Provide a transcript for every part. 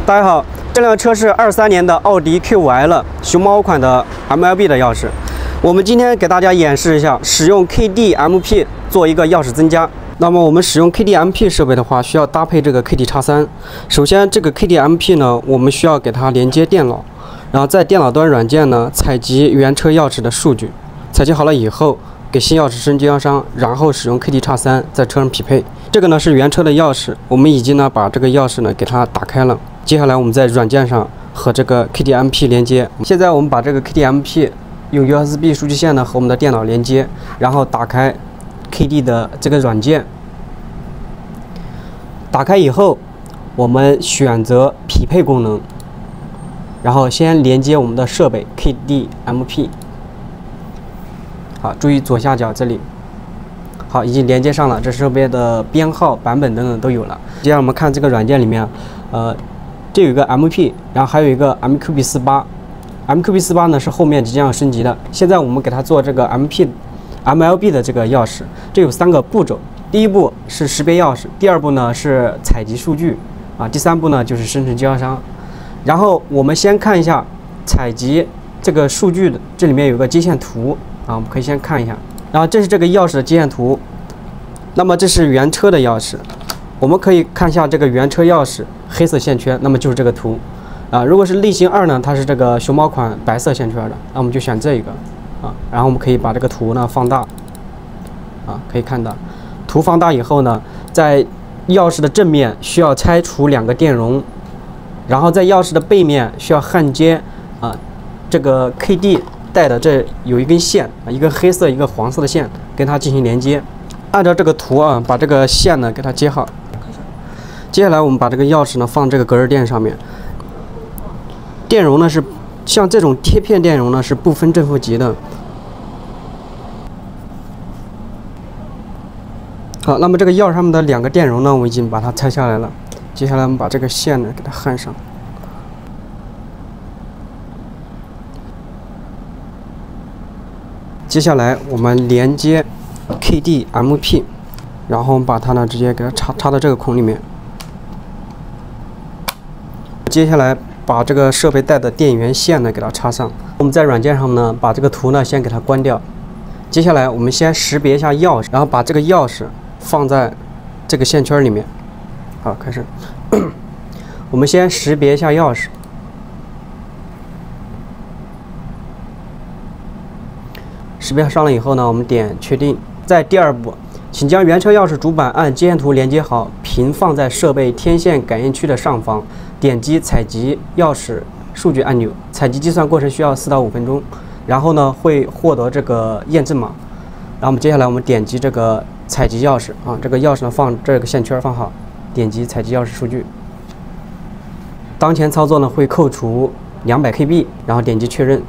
大家好，这辆车是23年的奥迪 Q5L 熊猫款的 MLB 的钥匙。我们今天给大家演示一下使用 KD-MP 做一个钥匙增加。那么我们使用 KD-MP 设备的话，需要搭配这个 KD-X3。首先，这个 KD-MP 呢，我们需要给它连接电脑，然后在电脑端软件呢采集原车钥匙的数据，采集好了以后，给新钥匙升经销商，然后使用 KD-X3 在车上匹配。这个呢是原车的钥匙，我们已经呢把这个钥匙呢给它打开了。接下来我们在软件上和这个 KD-MP 连接。现在我们把这个 KD-MP 用 USB 数据线呢和我们的电脑连接，然后打开 KD 的这个软件。打开以后，我们选择匹配功能，然后先连接我们的设备 KD-MP。好，注意左下角这里。好，已经连接上了，这设备的编号、版本等等都有了。接下来我们看这个软件里面，这有一个 MP， 然后还有一个 MQB48。MQB48 呢是后面即将要升级的。现在我们给它做这个 MLB 的这个钥匙，这有3个步骤。第一步是识别钥匙，第二步呢是采集数据，第三步呢就是生成经销商。然后我们先看一下采集这个数据的，这里面有个接线图我们可以先看一下。然后这是这个钥匙的接线图，那么这是原车的钥匙，我们可以看一下这个原车钥匙黑色线圈，那么就是这个图如果是类型2呢，它是这个熊猫款白色线圈的，那我们就选这个然后我们可以把这个图呢放大可以看到图放大以后呢，在钥匙的正面需要拆除2个电容，然后在钥匙的背面需要焊接这个 KD带的这有一根线一个黑色一个黄色的线跟它进行连接，按照这个图把这个线呢给它接好。接下来我们把这个钥匙呢放这个隔热垫上面，电容呢是像这种贴片电容呢是不分正负极的。好，那么这个钥匙上面的2个电容呢我已经把它拆下来了，接下来我们把这个线呢给它焊上。接下来我们连接 KD-MP， 然后我们把它呢直接给它插到这个孔里面。接下来把这个设备带的电源线呢给它插上。我们在软件上呢把这个图呢先给它关掉。接下来我们先识别一下钥匙，然后把这个钥匙放在这个线圈里面。好，开始。我们先识别一下钥匙。识别上了以后呢，我们点确定。在第2步，请将原车钥匙主板按接线图连接好，平放在设备天线感应区的上方，点击采集钥匙数据按钮。采集计算过程需要4到5分钟，然后呢会获得这个验证码。然后我们接下来我们点击这个采集钥匙这个钥匙呢放这个线圈放好，点击采集钥匙数据。当前操作呢会扣除200 KB， 然后点击确认。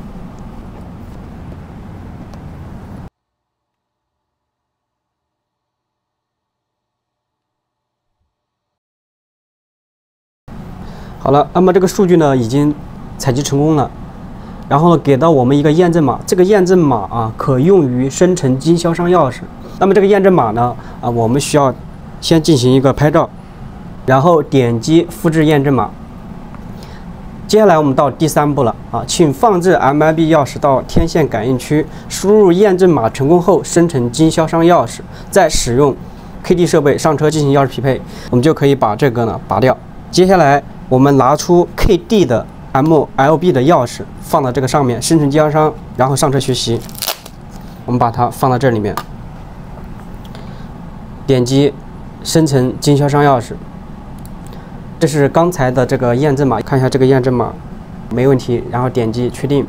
好了，那么这个数据呢已经采集成功了，然后呢给到我们一个验证码，这个验证码可用于生成经销商钥匙。那么这个验证码呢我们需要先进行一个拍照，然后点击复制验证码。接下来我们到第3步了请放置 MLB 钥匙到天线感应区，输入验证码成功后生成经销商钥匙，再使用 KD 设备上车进行钥匙匹配，我们就可以把这个呢拔掉。接下来我们拿出 KD 的 MLB 的钥匙放到这个上面，生成经销商，然后上车学习。我们把它放到这里面，点击生成经销商钥匙。这是刚才的这个验证码，看一下这个验证码没问题，然后点击确定。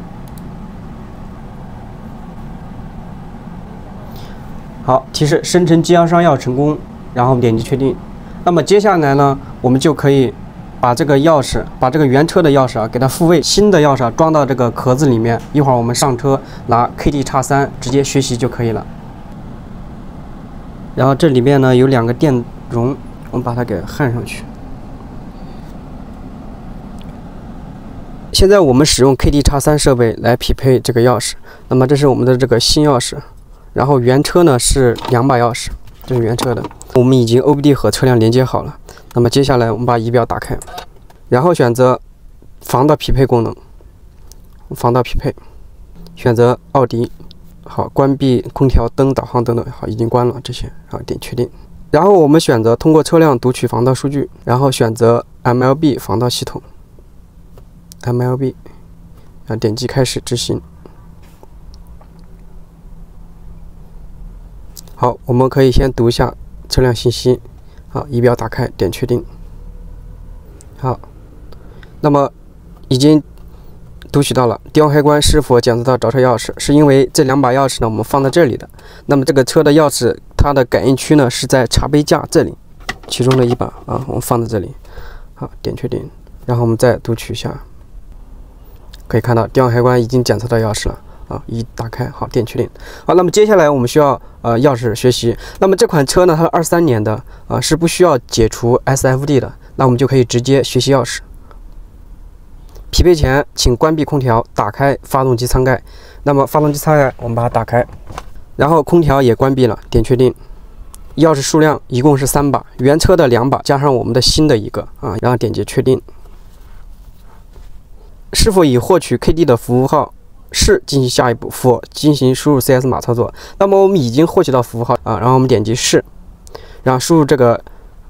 好，提示生成经销商钥匙成功，然后我们点击确定。那么接下来呢，我们就可以把这个钥匙，把这个原车的钥匙给它复位，新的钥匙装到这个壳子里面。一会儿我们上车拿 KD-X3直接学习就可以了。然后这里面呢有2个电容，我们把它给焊上去。现在我们使用 KD-X3 设备来匹配这个钥匙。那么这是我们的这个新钥匙，然后原车呢是2把钥匙，这是原车的。我们已经 OBD 和车辆连接好了。那么接下来我们把仪表打开，然后选择防盗匹配功能，防盗匹配，选择奥迪，好，关闭空调、灯、导航等等，好，已经关了这些，然后点确定。然后我们选择通过车辆读取防盗数据，然后选择 MLB 防盗系统 ，MLB， 然后点击开始执行。好，我们可以先读一下车辆信息。好，仪表打开，点确定。好，那么已经读取到了。低温开关是否检测到找车钥匙？是因为这2把钥匙呢，我们放在这里的。那么这个车的钥匙，它的感应区呢是在茶杯架这里，其中的一把啊，我们放在这里。好，点确定，然后我们再读取一下，可以看到低温开关已经检测到钥匙了。啊，一打开，好，点确定。好，那么接下来我们需要钥匙学习。那么这款车呢，它是23年的，是不需要解除 SFD 的，那我们就可以直接学习钥匙。匹配前，请关闭空调，打开发动机舱盖。那么发动机舱盖我们把它打开，然后空调也关闭了，点确定。钥匙数量一共是3把，原车的2把加上我们的新的1个啊，然后点击确定。是否已获取 KD 的服务号？是进行下一步否进行输入 CS 码操作。那么我们已经获取到服务号啊，然后我们点击是，然后输入这个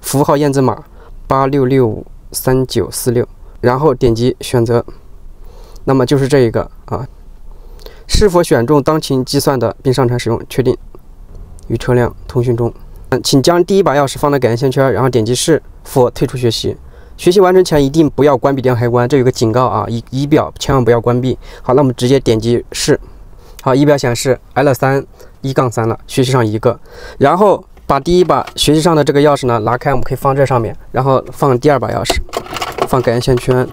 服务号验证码86653946，然后点击选择，那么就是这一个啊。是否选中当前计算的并上传使用？确定。与车辆通讯中，请将第1把钥匙放在感应线圈，然后点击是否退出学习。学习完成前一定不要关闭电开关，这有个警告啊，仪表千万不要关闭。好，那我们直接点击是，好，仪表显示 L3 1-3了，学习上1个，然后把第1把学习上的这个钥匙呢拿开，我们可以放这上面，然后放第2把钥匙，放感应线圈、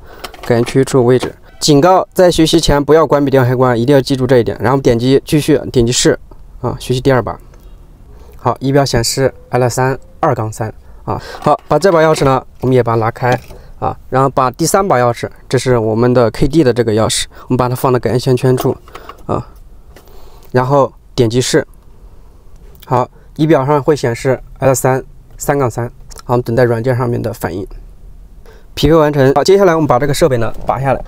感应区处位置。警告，在学习前不要关闭电开关，一定要记住这一点。然后点击继续，点击是啊，学习第2把。好，仪表显示 L3 2-3。啊，好，把这把钥匙呢，我们也把它拿开啊，然后把第3把钥匙，这是我们的 KD 的这个钥匙，我们把它放到感应线圈处啊，然后点击是，好，仪表上会显示 L3 3-3，好，我们等待软件上面的反应，匹配完成。好，接下来我们把这个设备呢拔下来，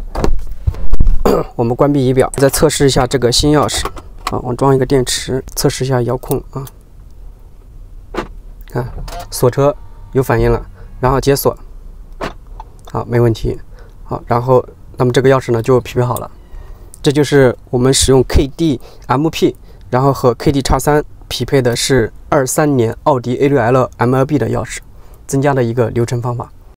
我们关闭仪表，再测试一下这个新钥匙啊，我装一个电池，测试一下遥控啊。看，锁车有反应了，然后解锁，好，没问题。好，然后那么这个钥匙呢就匹配好了。这就是我们使用 KD MP， 然后和 KD X3 匹配的是23年奥迪A6L MLB 的钥匙，增加的一个流程方法。